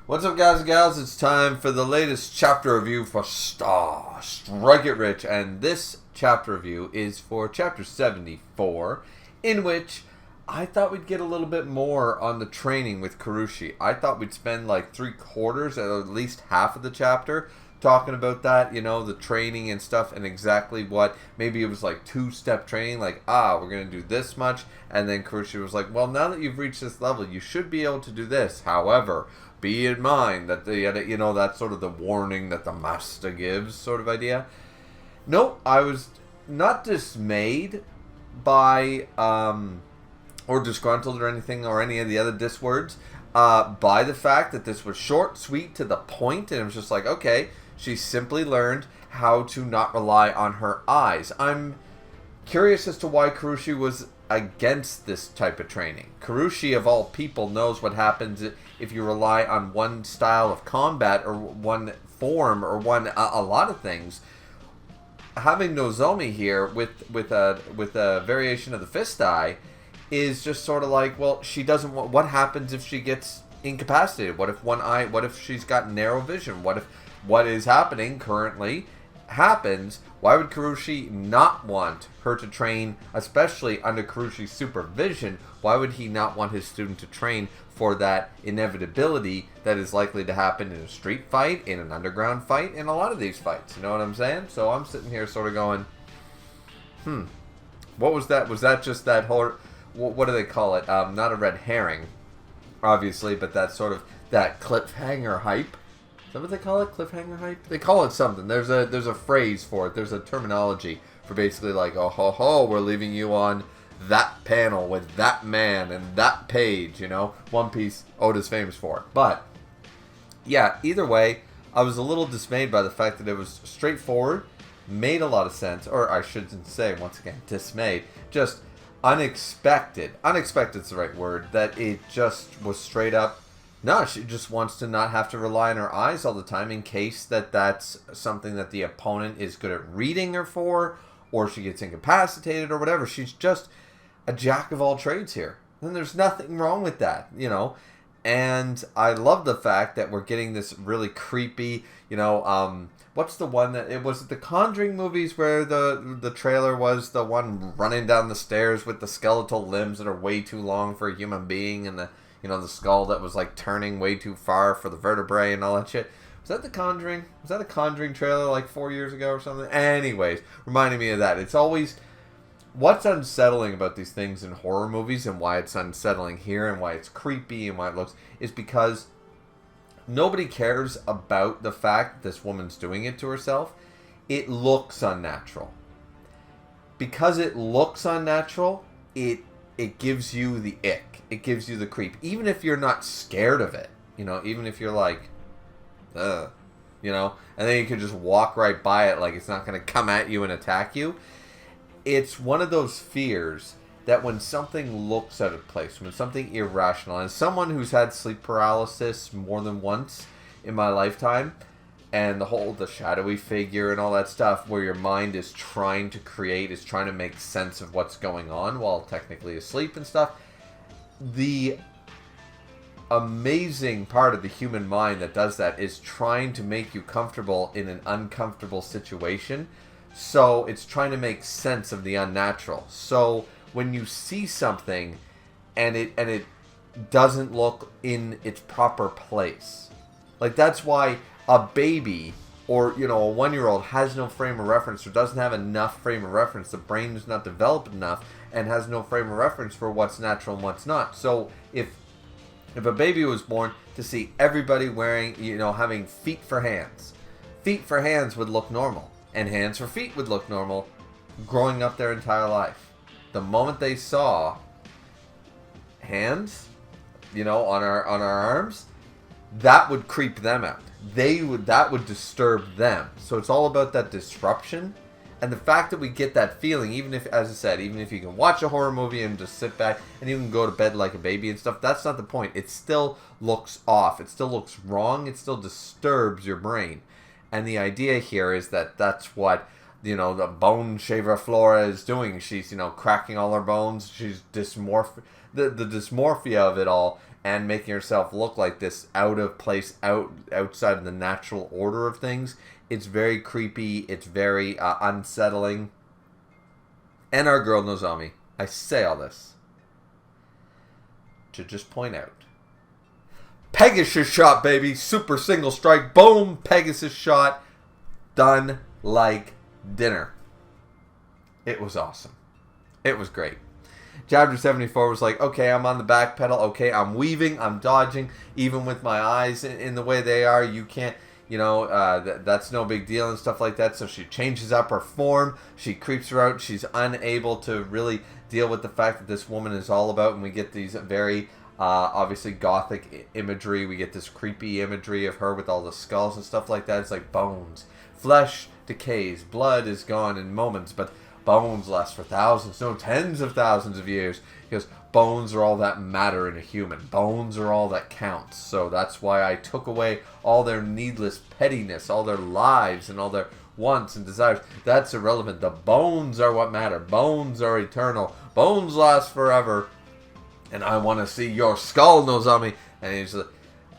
What's up, guys and gals? It's time for the latest chapter review for Strike It Rich, and this chapter review is for chapter 74, in which I thought we'd get a little bit more on the training with Kurushi. I thought we'd spend like 3/4, at least half of the chapter, talking about that, the training and stuff, and exactly what, maybe it was like two-step training, like, we're going to do this much, and then Kurushi was like, well, now that you've reached this level, you should be able to do this. However, be in mind that that's sort of the warning that the master gives sort of idea. Nope, I was not dismayed by, or disgruntled or anything, or any of the other diss words, by the fact that this was short, sweet, to the point, and it was just like, okay, she simply learned how to not rely on her eyes. I'm curious as to why Kurushi was against this type of training. Kurushi, of all people, knows what happens if you rely on one style of combat or one form or a lot of things. Having Nozomi here with a variation of the fist eye is just sort of like, well, she doesn't want. What happens if she gets incapacitated? What if one eye? What if she's got narrow vision? What if what is happening currently happens? Why would Kurushi not want her to train, especially under Kurushi's supervision? Why would he not want his student to train for that inevitability that is likely to happen in a street fight, in an underground fight, in a lot of these fights? You know what I'm saying? So I'm sitting here sort of going, what was that? Was that just that whole, what do they call it? Not a red herring, obviously, but that sort of, that cliffhanger hype. Is that what they call it? Cliffhanger hype? They call it something. There's a phrase for it. There's a terminology for basically like, oh ho ho, we're leaving you on that panel with that man and that page, One Piece, Oda's famous for it. But, yeah, either way, I was a little dismayed by the fact that it was straightforward, made a lot of sense, or I shouldn't say, once again, dismayed, just unexpected. Unexpected's the right word, that it just was straight up, no, she just wants to not have to rely on her eyes all the time in case that's something that the opponent is good at reading her for, or she gets incapacitated or whatever. She's just a jack of all trades here. And there's nothing wrong with that, And I love the fact that we're getting this really creepy, what's the one that, it was the Conjuring movies where the trailer was the one running down the stairs with the skeletal limbs that are way too long for a human being, and the skull that was like turning way too far for the vertebrae and all that shit. Was that the Conjuring? Was that a Conjuring trailer like 4 years ago or something? Anyways, reminding me of that. It's always, what's unsettling about these things in horror movies and why it's unsettling here and why it's creepy and why it looks, is because nobody cares about the fact this woman's doing it to herself. It looks unnatural. Because it looks unnatural, it gives you the ick. It gives you the creep. Even if you're not scared of it, even if you're like, and then you can just walk right by it like it's not going to come at you and attack you. It's one of those fears that when something looks out of place, when something irrational, and as someone who's had sleep paralysis more than once in my lifetime, and the shadowy figure and all that stuff where your mind is trying to make sense of what's going on while technically asleep and stuff. The amazing part of the human mind that does that is trying to make you comfortable in an uncomfortable situation. So it's trying to make sense of the unnatural. So when you see something and it doesn't look in its proper place, like that's why a baby or, a 1-year-old has no frame of reference or doesn't have enough frame of reference. The brain is not developed enough and has no frame of reference for what's natural and what's not. So if a baby was born to see everybody wearing, having feet for hands would look normal, and hands for feet would look normal growing up their entire life. The moment they saw hands, on our arms, that would creep them out. That would disturb them. So it's all about that disruption. And the fact that we get that feeling, even if, as I said, even if you can watch a horror movie and just sit back and you can go to bed like a baby and stuff, that's not the point. It still looks off. It still looks wrong. It still disturbs your brain. And the idea here is that that's what, the bone shaver Flora is doing. She's, cracking all her bones. She's the dysmorphia of it all and making herself look like this out of place, outside of the natural order of things. It's very creepy. It's very unsettling. And our girl Nozomi. I say all this to just point out. Pegasus shot, baby. Super single strike. Boom. Pegasus shot. Done like dinner. It was awesome. It was great. Chapter 74 was like, okay, I'm on the back pedal. Okay, I'm weaving. I'm dodging. Even with my eyes in the way they are, you can't, that's no big deal and stuff like that. So she changes up her form. She creeps her out. She's unable to really deal with the fact that this woman is all about, and we get these very obviously gothic imagery. We get this creepy imagery of her with all the skulls and stuff like that. It's like bones. Flesh decays. Blood is gone in moments, but bones last for thousands, no, tens of thousands of years, because bones are all that matter in a human. Bones are all that counts. So that's why I took away all their needless pettiness, all their lives, and all their wants and desires. That's irrelevant. The bones are what matter. Bones are eternal. Bones last forever. And I want to see your skull, Nozomi. And he's like,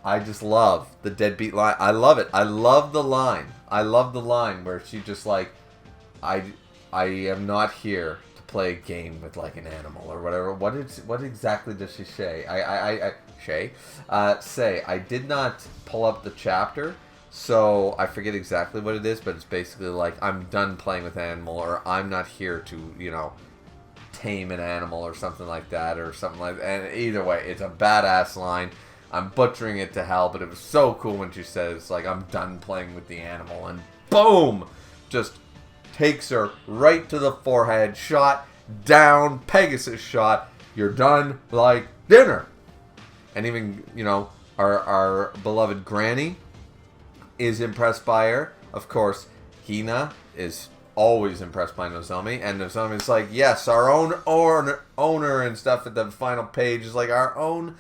I just love the deadbeat line. I love it. I love the line. I love the line where she just like, I am not here to play a game with like an animal or whatever. What exactly does she say? Say. I did not pull up the chapter, so I forget exactly what it is, but it's basically like, I'm done playing with animal, or I'm not here to, tame an animal or something like that, or something like that. And either way, it's a badass line. I'm butchering it to hell, but it was so cool when she says, like, I'm done playing with the animal, and boom! Just takes her right to the forehead, shot, down, Pegasus shot, you're done like dinner. And even, our beloved Granny is impressed by her. Of course, Hina is always impressed by Nozomi, and Nozomi's like, yes, our own owner and stuff at the final page is like our own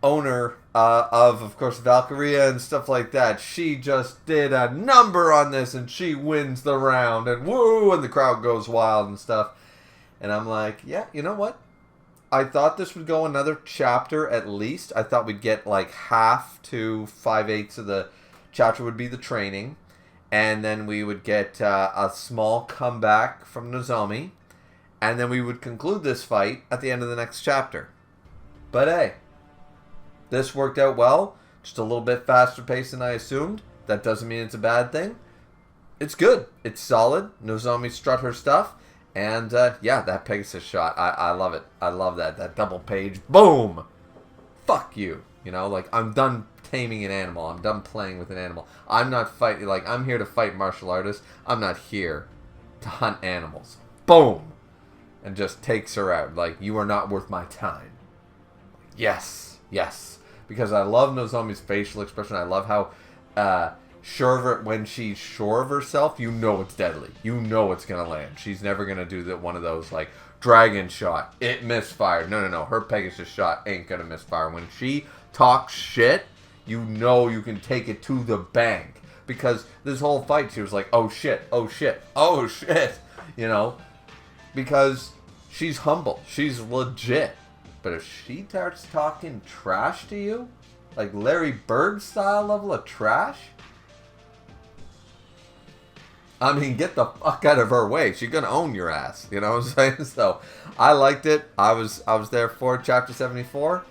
owner of course, Valkyria and stuff like that. She just did a number on this, and she wins the round, and woo, and the crowd goes wild and stuff. And I'm like, yeah, you know what? I thought this would go another chapter at least. I thought we'd get like half to 5/8 of the chapter would be the training, and then we would get a small comeback from Nozomi, and then we would conclude this fight at the end of the next chapter. But hey, this worked out well. Just a little bit faster pace than I assumed. That doesn't mean it's a bad thing. It's good. It's solid. Nozomi strut her stuff. And yeah, that Pegasus shot. I love it. I love that. That double page. Boom! Fuck you. Like, I'm done taming an animal. I'm done playing with an animal. I'm not fighting. Like, I'm here to fight martial artists. I'm not here to hunt animals. Boom! And just takes her out. Like, you are not worth my time. Yes. Yes. Because I love Nozomi's facial expression. I love how when she's sure of herself, it's deadly. It's going to land. She's never going to do one of those, like, dragon shot. It misfired. No. Her Pegasus shot ain't going to misfire. When she talks shit, you can take it to the bank. Because this whole fight, she was like, oh shit. Because she's humble. She's legit. But if she starts talking trash to you, like Larry Bird style level of trash, I mean, get the fuck out of her way. She's gonna own your ass. You know what I'm saying? So I liked it. I was there for chapter 74.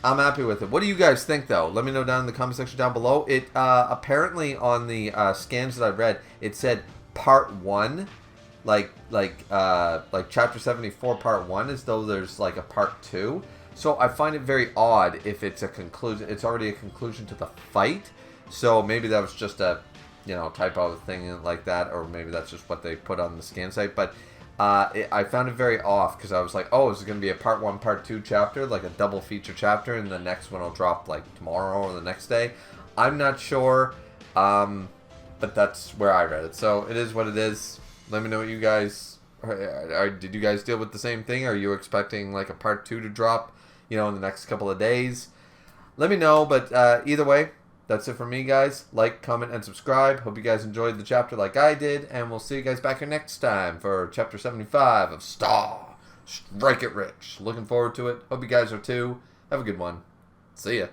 I'm happy with it. What do you guys think, though? Let me know down in the comment section down below. It apparently on the scans that I read, it said part 1. Like chapter 74 part 1, as though there's like a part 2. So I find it very odd if it's a conclusion. It's already a conclusion to the fight. So maybe that was just a typo thing like that, or maybe that's just what they put on the scan site. But I found it very off, because I was like, oh, is it going to be a part 1 part 2 chapter, like a double feature chapter, and the next one will drop like tomorrow or the next day? I'm not sure, but that's where I read it. So it is what it is. Let me know what you guys did. You guys deal with the same thing? Are you expecting like a part 2 to drop, in the next couple of days? Let me know. But either way, that's it for me, guys. Like, comment, and subscribe. Hope you guys enjoyed the chapter like I did, and we'll see you guys back here next time for chapter 75 of Star Strike It Rich. Looking forward to it. Hope you guys are too. Have a good one. See ya.